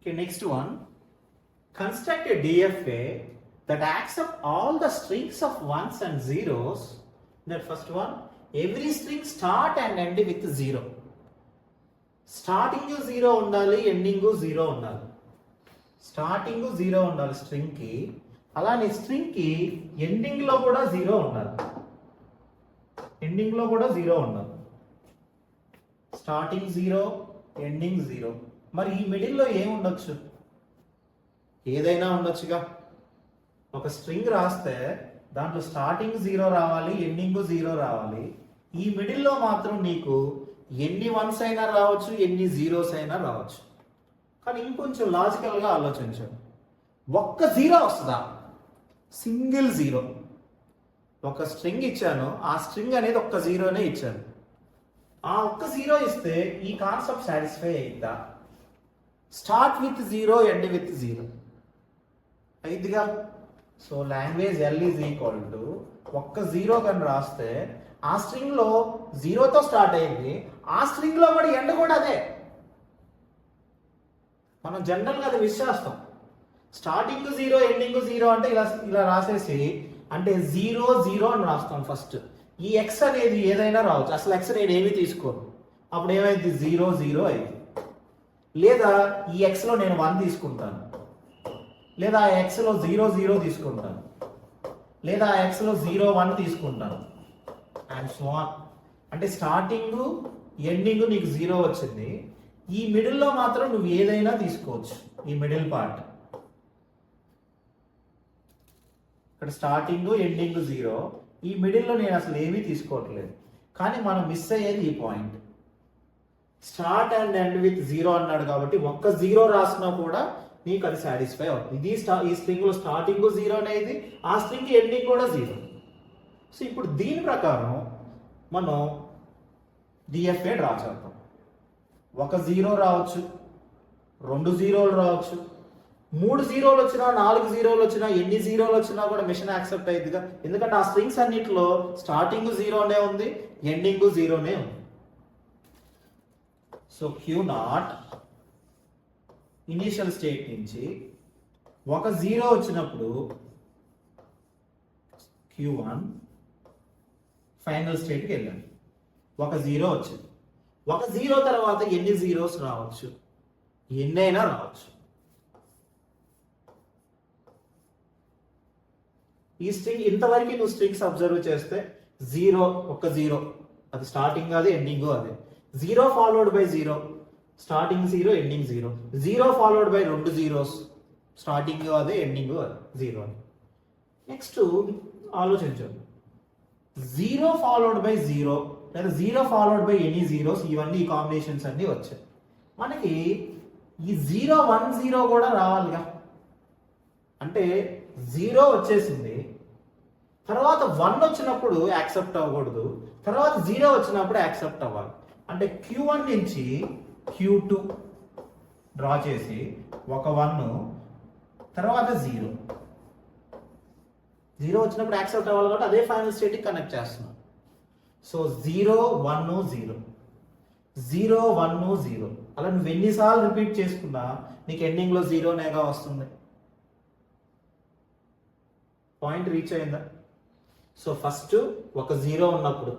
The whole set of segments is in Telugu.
Okay, next one. Construct a DFA that accepts all the strings of ones and zeros. That first one, every string start and end with zero. Starting zero ఉండాలి, ఎండింగ్ జీరో ఉండాలి. స్టార్టింగ్ జీరో ఉండాలి స్ట్రింగ్కి, అలానే స్ట్రింగ్కి ఎండింగ్లో కూడా జీరో ఉండాలి. ఎండింగ్లో కూడా జీరో ఉండాలి. Starting zero, ending zero. మరి ఈ మిడిల్లో ఏముండొచ్చు? ఏదైనా ఉండొచ్చుగా. ఒక స్ట్రింగ్ రాస్తే దాంట్లో స్టార్టింగ్ జీరో రావాలి, ఎండింగ్ జీరో రావాలి. ఈ మిడిల్లో మాత్రం నీకు ఎన్ని వన్స్ అయినా రావచ్చు, ఎన్ని జీరోస్ అయినా రావచ్చు. కానీ ఇంకొంచెం లాజికల్గా ఆలోచించండి. ఒక్క జీరో వస్తుందా? Single zero. ఒక స్ట్రింగ్ ఇచ్చాను, ఆ స్ట్రింగ్ అనేది ఒక్క జీరోనే ఇచ్చాను. ఆ ఒక్క జీరో ఇస్తే ఈ కాన్సెప్ట్ సాటిస్ఫై అయిందా? Start with zero, end with zero అయిద్దిగా. So language L is equal to ఒక్క జీరో కానీ రాస్తే ఆ స్ట్రింగ్ లో జీరోతో స్టార్ట్ అయింది, ఆ స్ట్రింగ్ లో కూడా ఎండ్ కూడా అదే. మనం జనరల్గా అది మిస్ చేస్తాం. స్టార్టింగ్ జీరో, ఎండింగ్ జీరో అంటే ఇలా ఇలా రాసేసి అంటే జీరో జీరో అని రాస్తాం ఫస్ట్. ఈ ఎక్స్ అనేది ఏదైనా రావచ్చు, అసలు ఎక్స్ నేను ఏమీ తీసుకోను. అప్పుడు ఏమైంది? జీరో జీరో అయింది. లేదా ఈ ఎక్స్లో నేను 1 తీసుకుంటాను, లేదా ఆ ఎక్స్లో 0 0 తీసుకుంటాను, లేదా ఆ ఎక్స్లో 0 1 తీసుకుంటాను అండ్ సో ఆన్. అంటే స్టార్టింగ్ ఎండింగ్ నీకు జీరో వచ్చింది, ఈ మిడిల్లో మాత్రం నువ్వు ఏదైనా తీసుకోవచ్చు. ఈ మిడిల్ పార్ట్ ఇక్కడ స్టార్టింగ్ ఎండింగ్ జీరో, ఈ మిడిల్లో నేను అసలు ఏమీ తీసుకోవట్లేదు. కానీ మనం మిస్ అయ్యేది ఈ point. Start and end with zero అన్నాడు కాబట్టి ఒక్క జీరో రాసినా కూడా నీకు అది సాటిస్ఫై అవుతుంది. ఈ స్ట్రింగ్ లో స్టార్టింగ్ జీరో అనేది, ఆ స్ట్రింగ్ ఎండింగ్ కూడా జీరో. సో ఇప్పుడు దీని ప్రకారం మనం డిఎఫ్ఏ డ్రా చేద్దాం. ఒక జీరో రావచ్చు, 2 జీరోలు రావచ్చు, 3 జీరోలు వచ్చినా, 4 జీరోలు వచ్చినా, ఎన్ని జీరోలు వచ్చినా కూడా మిషన్ యాక్సెప్ట్ అయ్యిద్దిగా. ఎందుకంటే ఆ స్ట్రింగ్స్ అన్నిటిలో స్టార్టింగ్ జీరోనే ఉంది, ఎండింగ్ జీరోనే ఉంది. సో Q0 ఇనీషియల్ స్టేట్ నుంచి ఒక జీరో వచ్చినప్పుడు Q1 ఫైనల్ స్టేట్కి వెళ్ళండి. ఒక జీరో వచ్చింది. ఒక జీరో తర్వాత ఎన్ని జీరోస్ రావచ్చు? ఎన్నైనా రావచ్చు. ఈ స్ట్రింగ్ ఇంతవరకు నువ్వు స్ట్రింగ్స్ అబ్జర్వ్ చేస్తే జీరో, ఒక జీరో, అది స్టార్టింగ్ అది ఎండింగ్ అదే. Zero followed by zero, starting zero, ending zero. Zero followed by 2 zeros, starting అదే, ఎండింగ్ జీరో. నెక్స్ట్ ఆలోచించండి. జీరో ఫాలోడ్ బై జీరో లేదా zero followed by any zeros, ఇవన్నీ ఈ కాంబినేషన్స్ అన్నీ వచ్చాయి. మనకి ఈ 0 1 0 కూడా రావాలిగా. అంటే జీరో వచ్చేసింది, తర్వాత 1 వచ్చినప్పుడు యాక్సెప్ట్ అవ్వకూడదు, తర్వాత 0 వచ్చినప్పుడు యాక్సెప్ట్ అవ్వాలి. అంటే Q1 నుంచి Q2 డ్రా చేసి ఒక 1, తర్వాత 0 వచ్చినప్పుడు యాక్సెప్ట్ అవ్వాలి కాబట్టి అదే ఫైనల్ స్టేట్కి కనెక్ట్ చేస్తున్నాం. సో 0 1 0, 0 1 0, అలా నువ్వు ఎన్నిసార్లు రిపీట్ చేసుకున్నా నీకు ఎండింగ్లో జీరోనేగా వస్తుంది. పాయింట్ రీచ్ అయిందా? సో ఫస్ట్ ఒక జీరో ఉన్నప్పుడు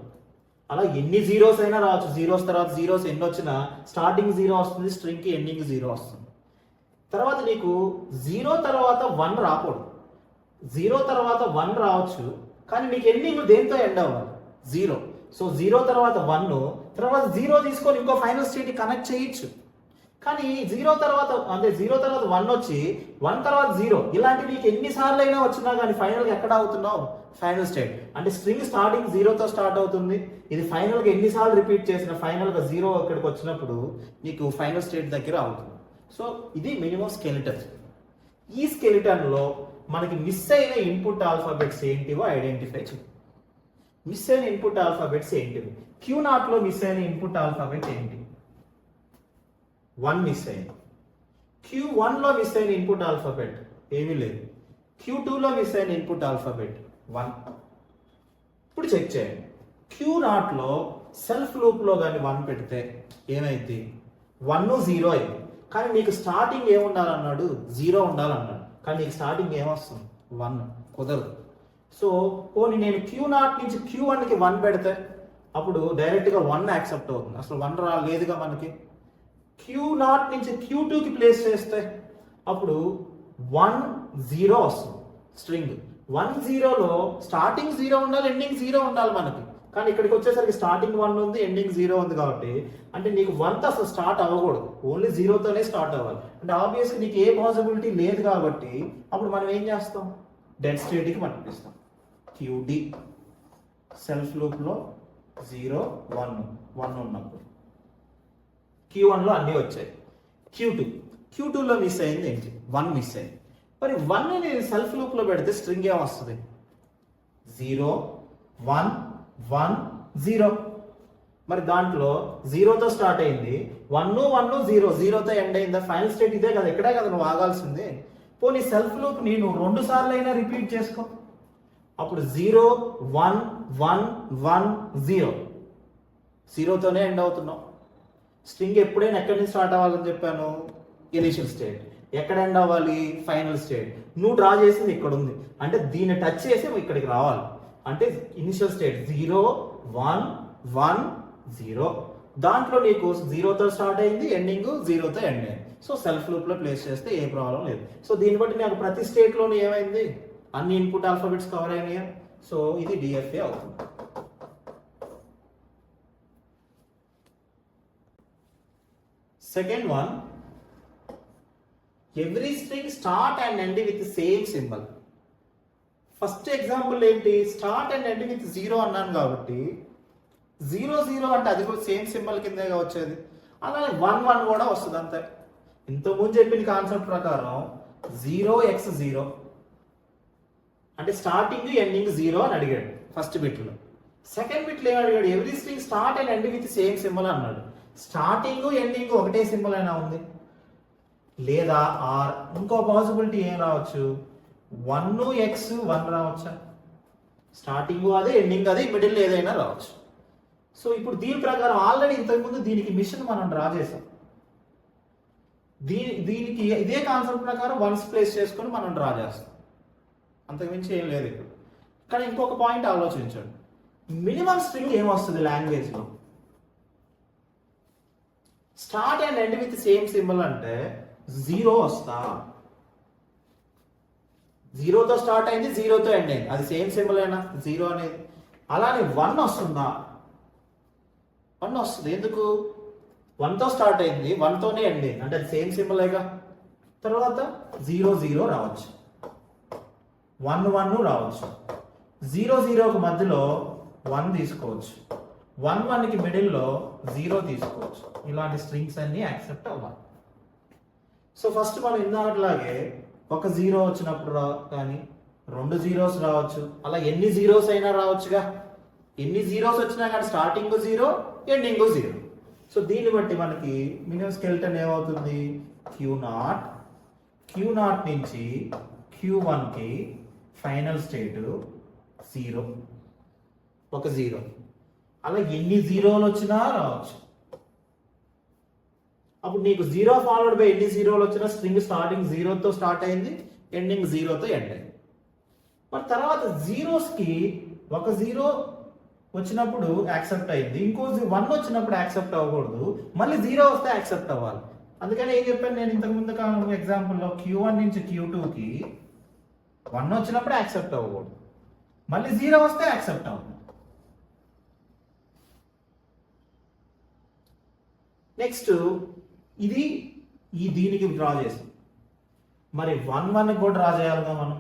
అలా ఎన్ని జీరోస్ అయినా రావచ్చు. జీరోస్ తర్వాత జీరోస్ ఎన్ని వచ్చినా స్టార్టింగ్ జీరో వస్తుంది, స్ట్రింగ్కి ఎండింగ్ జీరో వస్తుంది. తర్వాత నీకు 0 తర్వాత 1 రాకూడదు. 0 తర్వాత 1 రావచ్చు, కానీ నీకు ఎండింగ్ దేంతో ఎండ్ అవ్వాలి? 0. సో 0 తర్వాత 1, తర్వాత 0 తీసుకొని ఇంకో ఫైనల్ స్టేట్కి కనెక్ట్ చేయొచ్చు. కానీ 0 తర్వాత 1 వచ్చి 1 తర్వాత 0, ఇలాంటివి నీకు ఎన్నిసార్లు అయినా వచ్చినా కానీ ఫైనల్గా ఎక్కడ అవుతున్నావు? Final state. అంటే స్ట్రింగ్ స్టార్టింగ్ 0తో స్టార్ట్ అవుతుంది, ఇది ఫైనల్గా ఎన్నిసార్లు రిపీట్ చేసిన ఫైనల్గా 0 ఇక్కడికి వచ్చినప్పుడు నీకు ఫైనల్ స్టేట్ దగ్గర అవుతుంది. సో ఇది మినిమం స్కెలిటన్. ఈ స్కెలిటన్లో మనకి మిస్ అయిన ఇన్పుట్ ఆల్ఫాబెట్స్ ఏంటివో ఐడెంటిఫై చేయి. మిస్ అయిన ఇన్పుట్ ఆల్ఫాబెట్స్ ఏంటివి? Q0లో మిస్ అయిన ఇన్పుట్ ఆల్ఫాబెట్ ఏంటి? 1 మిస్ అయింది. Q1లో మిస్ అయిన ఇన్పుట్ ఆల్ఫాబెట్ ఏమీ లేదు. Q2లో మిస్ అయిన ఇన్పుట్ ఆల్ఫాబెట్ 1. ఇప్పుడు చెక్ చేయండి. Q0లో సెల్ఫ్ లూప్లో కానీ 1 పెడితే ఏమైంది? 1 0 అయింది. కానీ నీకు స్టార్టింగ్ ఏముండాలన్నాడు, 0 ఉండాలన్నాడు. కానీ నీకు స్టార్టింగ్ ఏమొస్తుంది, 1. కుదరదు. సో పోనీ నేను Q0 నుంచి Q1కి 1 పెడితే అప్పుడు డైరెక్ట్గా 1 యాక్సెప్ట్ అవుతుంది. అసలు 1 లేదుగా మనకి. Q0 నుంచి Q2కి ప్లేస్ చేస్తే అప్పుడు 1 0 వస్తుంది స్ట్రింగ్. 1 0లో స్టార్టింగ్ 0 ఉండాలి, ఎండింగ్ 0 ఉండాలి మనకి. కానీ ఇక్కడికి వచ్చేసరికి స్టార్టింగ్ 1 ఉంది, ఎండింగ్ 0 ఉంది. కాబట్టి అంటే నీకు 1తో అసలు స్టార్ట్ అవ్వకూడదు, ఓన్లీ 0తోనే స్టార్ట్ అవ్వాలి. అంటే ఆబ్వియస్గా నీకు ఏ పాసిబిలిటీ లేదు కాబట్టి అప్పుడు మనం ఏం చేస్తాం, డెడ్ స్టేట్కి పంపిస్తాం. QD సెల్ఫ్ లూప్లో 0 1 ఉన్నప్పుడు Q1లో అన్నీ వచ్చాయి. Q2లో మిస్ అయింది ఏంటి, 1 మిస్ అయింది. మరి 1 నేను సెల్ఫ్ లూప్లో పెడితే స్ట్రింగ్ ఏమొస్తుంది, 0 1 1 0. మరి దాంట్లో 0తో స్టార్ట్ అయింది, 1 1 0, 0తో ఎండ్ అయిందా, ఫైనల్ స్టేట్ ఇదే కదా, ఇక్కడే కదా నువ్వు ఆగాల్సిందే. పోనీ సెల్ఫ్ లూప్ నేను 2 సార్లు అయినా రిపీట్ చేసుకో, అప్పుడు 0 1 1 1 0, 0తోనే ఎండ్ అవుతున్నావు. స్ట్రింగ్ ఎప్పుడైనా ఎక్కడి నుంచి స్టార్ట్ అవ్వాలని చెప్పాను, ఇనిషియల్ స్టేట్. ఎక్కడ ఎండ్ అవ్వాలి, ఫైనల్ స్టేట్. నువ్వు డ్రా చేసింది ఇక్కడ ఉంది, అంటే దీన్ని టచ్ చేసి ఇక్కడికి రావాలి. అంటే ఇనిషియల్ స్టేట్ 0 1 1 0. దాంట్లో నీకు 0తో స్టార్ట్ అయింది, ఎండింగ్ 0తో ఎండ్ అయింది. సో సెల్ఫ్ లూప్లో ప్లేస్ చేస్తే ఏ ప్రాబ్లం లేదు. సో దీన్ని బట్టి నాకు ప్రతి స్టేట్లోనూ ఏమైంది, అన్ని ఇన్పుట్ ఆల్ఫాబెట్స్ కవర్ అయినాయి. సో ఇది DFA అవుతుంది. Second one, every string start and end with same symbol. First example ఏంటి, స్టార్ట్ అండ్ ఎండ్ విత్ 0 అన్నాను కాబట్టి 0 0 అంటే అది కూడా సేమ్ సింబల్ కిందేగా వచ్చేది. అలానే 1 1 కూడా వస్తుంది అంతే. ఇంతకుముందు చెప్పిన కాన్సెప్ట్ ప్రకారం 0x0 అంటే స్టార్టింగ్ ఎండింగ్ 0 అని అడిగాడు ఫస్ట్ బిట్లో. సెకండ్ బిట్లో ఏమని అడిగాడు, every string start and end with same symbol అన్నాడు. స్టార్టింగ్ ఎండింగ్ ఒకటే సింబల్ అయినా ఉంది, లేదా ఆర్ ఇంకో పాసిబిలిటీ ఏం రావచ్చు, 1x 1 రావచ్చా, స్టార్టింగ్ అదే ఎండింగ్ అదే, మిడిల్ ఏదైనా రావచ్చు. సో ఇప్పుడు దీని ప్రకారం ఆల్రెడీ ఇంతకుముందు దీనికి మిషన్ మనం డ్రా చేసాం. దీనికి ఇదే కాన్సెప్ట్ ప్రకారం 1s ప్లేస్ చేసుకొని మనం డ్రా చేస్తాం, అంతకుమించి ఏం లేదు ఇప్పుడు. కానీ ఇంకొక పాయింట్ ఆలోచించండి, మినిమం స్ట్రింగ్ ఏమొస్తుంది లాంగ్వేజ్లో, start and end with same symbol అంటే 0 వస్తా. 0తో స్టార్ట్ అయింది, 0తో ఎండ్ అయింది, అది సేమ్ సింబల్ అయినా 0 అనేది. అలానే 1 వస్తుందా, 1 వస్తుంది. ఎందుకు, 1తో స్టార్ట్ అయింది, 1తోనే ఎండ్ అయింది, అంటే అది సేమ్ సింబల్ అయ్యగా. తర్వాత 0 0 రావచ్చు, 1 1 రావచ్చు, 0 0కి మధ్యలో 1 తీసుకోవచ్చు, 1 1కి మిడిల్లో 0 తీసుకోవచ్చు. ఇలాంటి స్ట్రింగ్స్ అన్ని యాక్సెప్ట్ అవ్వాలి. సో ఫస్ట్ మనం ఇందాకట్లాగే ఒక 0 వచ్చినప్పుడు కానీ 2 zeros రావచ్చు, అలా ఎన్ని జీరోస్ అయినా రావచ్చుగా. ఎన్ని జీరోస్ వచ్చినా కానీ స్టార్టింగ్ 0 ఎండింగ్ 0. సో దీన్ని బట్టి మనకి మినిమం స్కెల్టన్ ఏమవుతుంది, Q0 నుంచి Q1కి ఫైనల్ స్టేట్ 0, ఒక 0. అలా ఎన్ని జీరోలు వచ్చినా రావచ్చు. అప్పుడు నీకు 0 ఫాలోడ్ బై ఎన్ని జీరోలు వచ్చినా స్ట్రింగ్ స్టార్టింగ్ 0తో స్టార్ట్ అయింది, ఎండింగ్ 0తో ఎండ్ అయింది. మరి తర్వాత జీరోస్కి ఒక 0 వచ్చినప్పుడు యాక్సెప్ట్ అయింది, ఇంకో 1 వచ్చినప్పుడు యాక్సెప్ట్ అవ్వకూడదు, మళ్ళీ 0 వస్తే యాక్సెప్ట్ అవ్వాలి. అందుకని ఏం చెప్పాను నేను ఇంతకుముందు ఎగ్జాంపుల్లో, Q1 నుంచి Q2కి 1 వచ్చినప్పుడు యాక్సెప్ట్ అవ్వకూడదు, మళ్ళీ 0 వస్తే యాక్సెప్ట్ అవ్వదు. నెక్స్ట్ ఇది దీనికి డ్రా చేసాం, మరి 1 1 కూడా డ్రా చేయాలిగా మనం.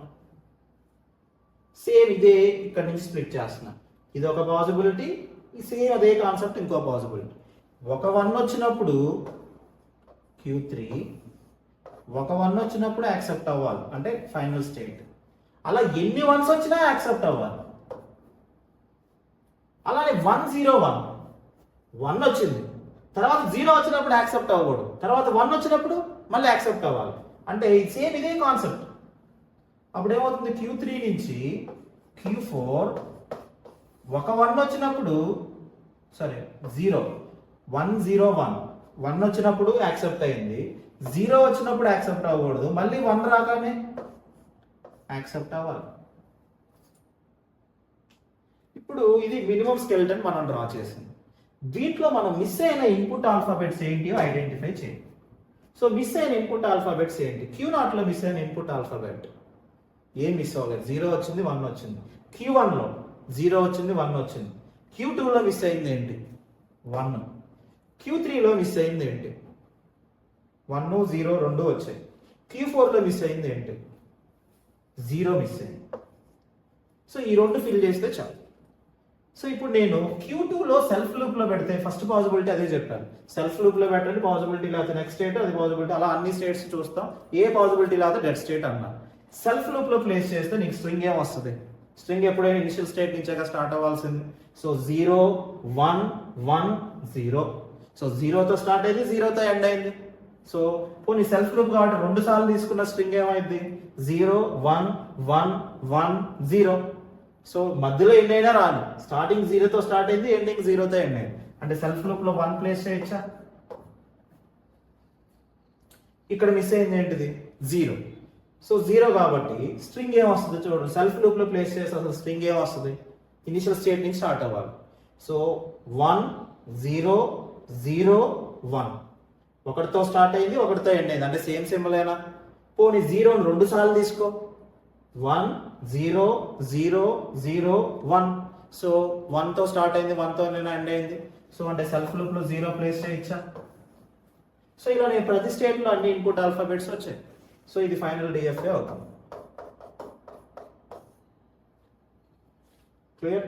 సేమ్ ఇదే ఇక్కడ నుంచి స్ప్లిట్ చేస్తున్నాం, ఇది ఒక పాసిబిలిటీ, సేమ్ అదే కాన్సెప్ట్ ఇంకో పాసిబిలిటీ. ఒక 1 వచ్చినప్పుడు Q3, ఒక 1 వచ్చినప్పుడు యాక్సెప్ట్ అవ్వాలి, అంటే ఫైనల్ స్టేట్. అలా ఎన్ని 1s వచ్చినా యాక్సెప్ట్ అవ్వాలి. అలానే 1 0 1 వచ్చింది, తర్వాత 0 వచ్చినప్పుడు యాక్సెప్ట్ అవ్వకూడదు, తర్వాత 1 వచ్చినప్పుడు మళ్ళీ యాక్సెప్ట్ అవ్వాలి. అంటే సేమ్ ఇదే కాన్సెప్ట్. అప్పుడు ఏమవుతుంది, Q3 నుంచి Q4 ఒక 1 వచ్చినప్పుడు 0 1 0 1, 1 వచ్చినప్పుడు యాక్సెప్ట్ అయింది, 0 వచ్చినప్పుడు యాక్సెప్ట్ అవ్వకూడదు, మళ్ళీ 1 రాగానే యాక్సెప్ట్ అవ్వాలి. ఇప్పుడు ఇది మినిమం స్కెల్టన్ మనం డ్రా చేసింది. దీంట్లో మనం మిస్ అయిన ఇన్పుట్ ఆల్ఫాబెట్స్ ఏంటియో ఐడెంటిఫై చేయండి. సో మిస్ అయిన ఇన్పుట్ ఆల్ఫాబెట్స్ ఏంటి? Q0 లో మిస్ అయిన ఇన్పుట్ ఆల్ఫాబెట్ ఏం మిస్ అవ్వలేదు, 0 వచ్చింది 1 వచ్చింది. Q1 లో 0 వచ్చింది 1 వచ్చింది. Q2 లో మిస్ అయింది ఏంటి? 1. Q3 లో మిస్ అయింది ఏంటి? 1 0 2 వచ్చాయి. Q4 లో మిస్ అయింది ఏంటి? 0 మిస్ అయింది. సో ఈ రెండు ఫిల్ చేస్తే చాలు. సో ఇప్పుడు నేను Q2 లో సెల్ఫ్ లూప్ లో పెడితే ఫస్ట్ పాసిబిలిటీ అదే చెప్పాను, సెల్ఫ్ లూప్ లో పెట్టండి, పాసిబిలిటీ లేకపోతే నెక్స్ట్ స్టేట్, అది పాసిబిలిటీ, అలా అన్ని స్టేట్స్ చూస్తాం, ఏ పాసిబిలిటీ లేకపోతే డెడ్ స్టేట్ అన్నా. సెల్ఫ్ లూప్ లో ప్లేస్ చేస్తే నీకు స్ట్రింగ్ ఏం వస్తుంది? స్ట్రింగ్ ఎప్పుడైనా ఇనిషియల్ స్టేట్ నుంచే స్టార్ట్ అవ్వాల్సింది. సో 0 1 1 0. సో 0తో స్టార్ట్ అయింది, 0తో ఎండ్ అయింది. సో పోనీ సెల్ఫ్ లూప్ కాబట్టి 2 సార్లు తీసుకున్న స్ట్రింగ్ ఏమైంది? 0 1 1 1 0. సో మధ్యలో ఎన్ని అయినా రాను, స్టార్టింగ్ 0తో స్టార్ట్ అయింది, ఎండింగ్ 0తో ఎండ్ అయింది. అంటే సెల్ఫ్ లూప్ లో 1 ప్లేస్ చేయొచ్చా? ఇక్కడ మిస్ అయింది ఏంటిది? 0. సో 0 కాబట్టి స్ట్రింగ్ ఏం వస్తుంది చూడండి, సెల్ఫ్ లూప్ లో ప్లేస్ చేస్తే అసలు స్ట్రింగ్ ఏం వస్తుంది? ఇనిషియల్ స్టేట్ నుంచి స్టార్ట్ అవ్వాలి. సో 1 0 0 1, ఒకటితో స్టార్ట్ అయింది, ఒకటితో ఎండ్ అయింది, అంటే సేమ్ సింబల్ అయినా. పోనీ 0ని 2 సార్లు తీసుకో, 1 0 0 0 1. సో 1తో స్టార్ట్ అయింది, 1తో ఎండ్ అయింది. సో అంటే సెల్ఫ్ లూప్ లో 0 ప్లేస్ చేయొచ్చా? సో ఇలా నేను ప్రతి స్టేట్ లో అన్ని ఇన్పుట్ ఆల్ఫాబెట్స్ వచ్చాయి. సో ఇది ఫైనల్ డిఎఫ్ఏ అవుతుంది. క్లియర్?